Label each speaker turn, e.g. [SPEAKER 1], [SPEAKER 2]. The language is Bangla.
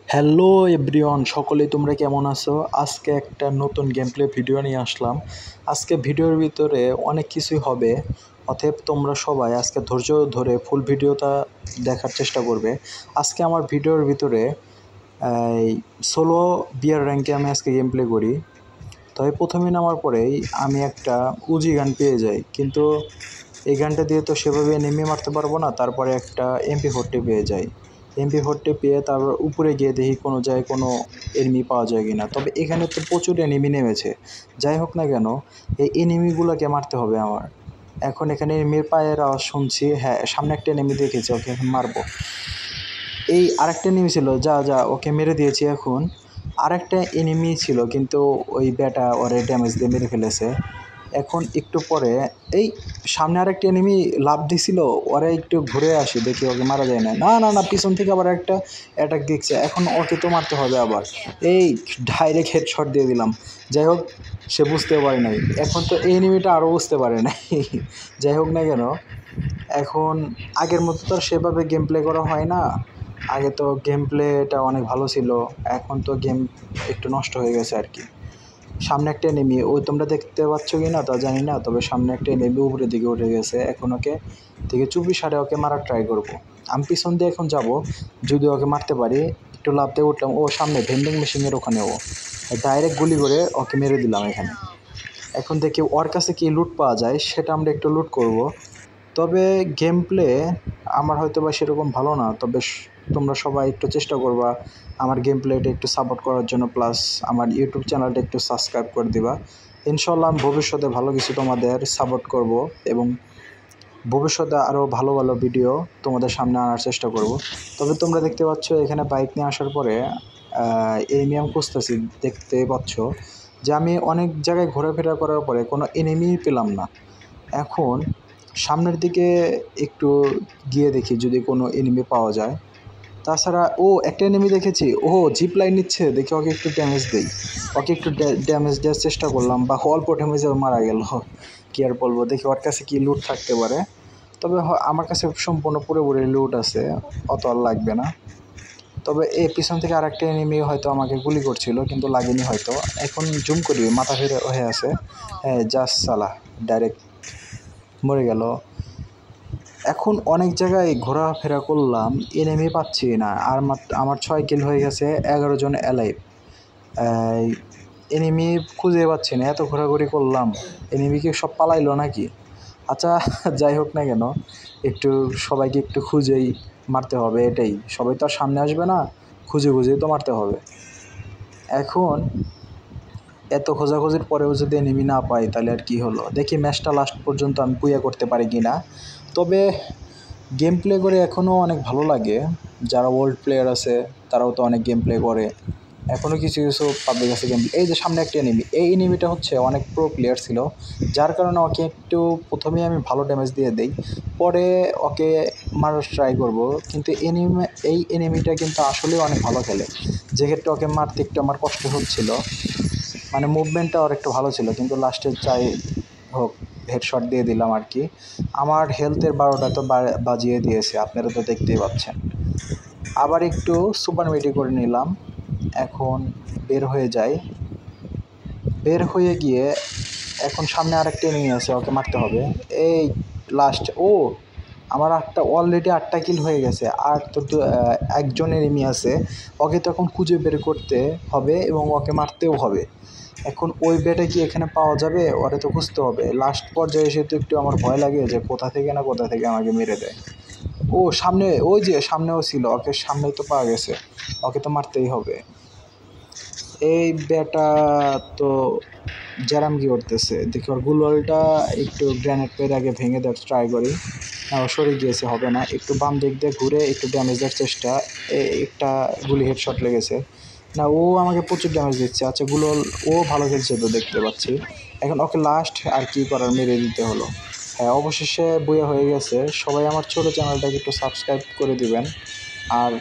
[SPEAKER 1] হ্যালো এভরিওয়ান, সকলেই তোমরা কেমন আছো? আজকে একটা নতুন গেম প্লে ভিডিও নিয়ে আসলাম। আজকে ভিডিওর ভিতরে অনেক কিছুই হবে, অতএব তোমরা সবাই আজকে ধৈর্য ধরে ফুল ভিডিওটা দেখার চেষ্টা করবে। আজকে আমার ভিডিওর ভিতরে এই সোলো বিয়ার র্যাঙ্কে আমি আজকে গেম প্লে করি। তবে প্রথমে নামার পরেই আমি একটা উজি গান পেয়ে যাই, কিন্তু এই গানটা দিয়ে তো সেভাবে নেমে মারতে পারবো না। তারপরে একটা MP40 পেয়ে যাই। MP40 পেয়ে তারপর উপরে গিয়ে দেখি কোনো জায়গায় কোনো এনিমি পাওয়া যায় কিনা। তবে এখানে তো প্রচুর এনিমি নেমেছে। যাই হোক না কেন, এই এনিমিগুলোকে মারতে হবে আমার। এখন এখানে এনিমির পায়ের আওয়াজ শুনছি। হ্যাঁ, সামনে একটা এনিমি দেখেছি, ওকে এখন মারবো। এই আরেকটা এনিমি ছিল, যা ওকে মেরে দিয়েছি। এখন আরেকটা এনিমি ছিল, কিন্তু ওই ব্যাটা ওরে ড্যামেজ দিয়ে মেরে ফেলেছে। এখন একটু পরে এই সামনে আরেকটা এনিমি লাফ দিছিল, ওরা একটু ঘুরে আসি দেখি ওকে মারা যায় না। না না না, পিছন থেকে আবার একটা অ্যাটাক দিচ্ছে। এখন ওকে তো মারতে হবে আবার। এই ডাইরেক্ট হেডশট দিয়ে দিলাম। যাই হোক, সে বুঝতে পারে নাই। এখন তো এই এনিমিটা আরও বুঝতে পারে নাই। যাই হোক না কেন, এখন আগের মতো তো আর সেভাবে গেম প্লে করা হয় না। আগে তো গেম প্লেটা অনেক ভালো ছিল, এখন তো গেম একটু নষ্ট হয়ে গেছে আর কি। সামনে একটা এনিমি, ওই তোমরা দেখতে পাচ্ছ কি না তা জানি না, তবে সামনে একটা এনিমি উপরের দিকে উঠে গেছে। এখন ওকে থেকে চুপি সারে ওকে মারার ট্রাই করব। আমি পিছন দিয়ে এখন যাব, যদি ওকে মারতে পারি। একটু লাফ দিয়ে উঠলাম, ও সামনে ভেন্ডিং মেশিনের ওখানে, ও ডাইরেক্ট গুলি করে ওকে মেরে দিলাম এখানে। এখন দেখি ওর কাছে কি লুট পাওয়া যায়, সেটা আমরা একটু লুট করব। তবে গেম প্লে আমার হয়তো বা সেরকম ভালো না, তবে তোমরা সবাই একটু চেষ্টা করবা আমার গেম প্লেটা একটু সাপোর্ট করার জন্য, প্লাস আমার ইউটিউব চ্যানেলটা একটু সাবস্ক্রাইব করে দিবা। ইনশাল্লাহ আমি ভবিষ্যতে ভালো কিছু তোমাদের সাপোর্ট করব, এবং ভবিষ্যতে আরও ভালো ভালো ভিডিও তোমাদের সামনে আনার চেষ্টা করব। তবে তোমরা দেখতে পাচ্ছ এখানে বাইক নিয়ে আসার পরে এনিমি আমি খুঁজতেছি। দেখতে পাচ্ছ যে আমি অনেক জায়গায় ঘোরাফেরা করার পরে কোনো এনিমি পেলাম না। এখন সামনের দিকে একটু গিয়ে দেখি যদি কোনো এনিমি পাওয়া যায়। তাছাড়া একটা এনিমি দেখেছি, জিপ লাইন নিচ্ছে, দেখি ওকে একটু ড্যামেজ দেই। ওকে একটু ড্যামেজ দেওয়ার চেষ্টা করলাম, বা অল্প ড্যামেজে মারা গেল। কি আর বলবো, দেখি ওর কাছে কি লুট থাকতে পারে। তবে আমার কাছে সম্পূর্ণ পুরোপুরি লুট আছে, অত আর লাগবে না। তবে এই পিছন থেকে আরেকটা এনিমি হয়তো আমাকে গুলি করছিল, কিন্তু লাগেনি হয়তো। এখন জুম করি, মাথা ফিরে হয়ে আছে। হ্যাঁ, জাস্ট সালা, ডাইরেক্ট মরে গেল। এখন অনেক জায়গায় ঘোরাফেরা করলাম, এনিমি পাচ্ছি না। আর আমার 6 কিল হয়ে গেছে, 11 জন অ্যালাইভ। এনিমি খুঁজে পাচ্ছি না, এত ঘোরাঘুরি করলাম। এনিমি কি সব পালাইলো নাকি? আচ্ছা, যাই হোক না কেন, একটু সবাইকে একটু খুঁজেই মারতে হবে। এটাই, সবাই তো আর সামনে আসবে না, খুঁজে খুঁজেই তো মারতে হবে। এখন এত খোঁজাখুঁজির পরেও যদি এনিমি না পাই, তাহলে আর কি হলো। দেখি ম্যাচটা লাস্ট পর্যন্ত আমি পুইয়া করতে পারি কি না। তবে গেম প্লে করে এখনও অনেক ভালো লাগে। যারা ওল্ড প্লেয়ার আছে তারাও তো অনেক গেম প্লে করে, এখনও কিছু কিছু পাবলিক আছে গেম। এই যে সামনে একটা এনিমি, এই এনিমিটা হচ্ছে অনেক প্রো প্লেয়ার ছিল, যার কারণে ওকে একটু প্রথমেই আমি ভালো ড্যামেজ দিয়ে দিই, পরে ওকে মারার ট্রাই করব। কিন্তু এই এনিমিটা কিন্তু আসলেই অনেক ভালো খেলে, যে ক্ষেত্রে ওকে মারতে একটু আমার কষ্ট হচ্ছিল। মানে মুভমেন্টটা ওর একটু ভালো ছিল, কিন্তু লাস্টে চাই হোক হেডশট দিয়ে দিলাম আর কি। আমার হেলথের 12টা তো বাজিয়ে দিয়েছে, আপনারা তো দেখতেই পাচ্ছেন। আবার একটু সুপার মেডি করে নিলাম। এখন বের হয়ে যাই। বের হয়ে গিয়ে এখন সামনে আরেকটা এনিমি আছে, ওকে মারতে হবে। এই লাস্ট, আমার অলরেডি 8টা কিল হয়ে গেছে। আর তো একজন এনিমি আছে, ওকে তো এখন খুঁজে বের করতে হবে এবং ওকে মারতেও হবে। এখন ওই বেটা কি এখানে পাওয়া যাবে? ওরে তো খুঁজতে হবে। লাস্ট পর্যায়ে এসে তো একটু আমার ভয় লাগে যে কোথা থেকে না কোথা থেকে আমাকে মেরে দেয়। সামনে, ওই যে সামনেও ছিল, ওকে সামনেই তো পাওয়া গেছে, ওকে তো মারতেই হবে। এই বেটা তো জ্যারামগি করতেছে, দেখি ওর গুলওয়ালটা একটু গ্র্যানেড পেয়ে আগে ভেঙে দেওয়ার ট্রাই করি। ও সরে গিয়েছে, হবে না। একটু বাম দিক দিয়ে ঘুরে একটু ড্যামেজ দেওয়ার চেষ্টা। একটা গুলি হেডশট লেগেছে না, ও আমাকে প্রচুর ড্যামেজ দিচ্ছে। আচ্ছা, গুলওয়াল ভালো খেলছে তো দেখতে পাচ্ছি। এখন ওকে লাস্ট আর কি করার, মেরে দিতে হলো। হ্যাঁ, অবশেষে বইয়া হয়ে গেছে। সবাই আমার ছোটো চ্যানেলটাকে একটু সাবস্ক্রাইব করে দিবেন, আর